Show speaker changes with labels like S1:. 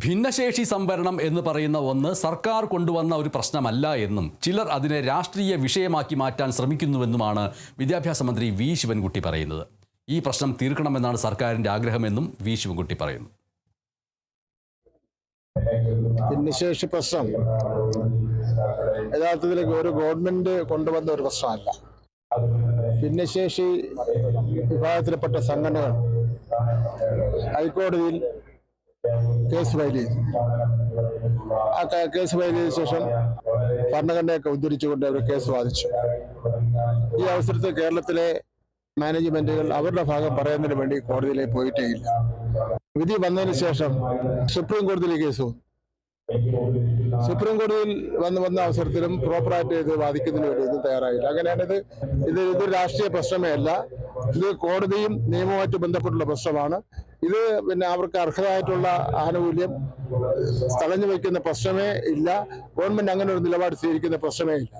S1: ഭിന്നശേഷി സംവരണം എന്ന് പറയുന്ന ഒന്ന് സർക്കാർ കൊണ്ടുവന്ന ഒരു പ്രശ്നമല്ല എന്നും ചിലർ അതിനെ രാഷ്ട്രീയ വിഷയമാക്കി മാറ്റാൻ ശ്രമിക്കുന്നുവെന്നുമാണ് വിദ്യാഭ്യാസ മന്ത്രി വി ശിവൻകുട്ടി പറയുന്നത്. ഈ പ്രശ്നം തീർക്കണമെന്നാണ് സർക്കാരിൻ്റെ ആഗ്രഹമെന്നും വി ശിവൻകുട്ടി പറയുന്നു.
S2: ഭിന്നശേഷി പ്രശ്നം യഥാർത്ഥത്തിൽ ഒരു ഗവൺമെന്റ് കൊണ്ടുവന്ന ഒരു പ്രശ്നമല്ല. ഭിന്നശേഷി വിഭാഗത്തിൽപ്പെട്ട സംഘടനകൾ ഹൈക്കോടതിയിൽ കേസ് ഫയൽ ചെയ്തു. ആ കേസ് ഫയൽ ചെയ്ത ശേഷം ഭരണഘടനയൊക്കെ ഉദ്ധരിച്ചുകൊണ്ട് അവർ കേസ് വാദിച്ചു. ഈ അവസരത്തിൽ കേരളത്തിലെ മാനേജ്മെന്റുകൾ അവരുടെ ഭാഗം പറയുന്നതിന് വേണ്ടി കോടതിയിലേക്ക് പോയിട്ടേ ഇല്ല. വിധി വന്നതിന് ശേഷം സുപ്രീം കോടതിയിലെ കേസ് വന്നു. സുപ്രീം കോടതിയിൽ വന്ന അവസരത്തിലും പ്രോപ്പറായിട്ട് ഇത് വാദിക്കുന്നതിന് വേണ്ടി ഒന്നും തയ്യാറായില്ല. അങ്ങനെയാണ് ഇത് രാഷ്ട്രീയ പ്രശ്നമേ അല്ല. ഇത് കോടതിയും നിയമവുമായിട്ട് ബന്ധപ്പെട്ടുള്ള പ്രശ്നമാണ്. ഇത് അവർക്ക് അർഹതയായിട്ടുള്ള ആനുകൂല്യം തടഞ്ഞു വയ്ക്കുന്ന പ്രശ്നമേ ഇല്ല. ഗവൺമെന്റ് അങ്ങനെ ഒരു നിലപാട് സ്വീകരിക്കുന്ന പ്രശ്നമേ ഇല്ല.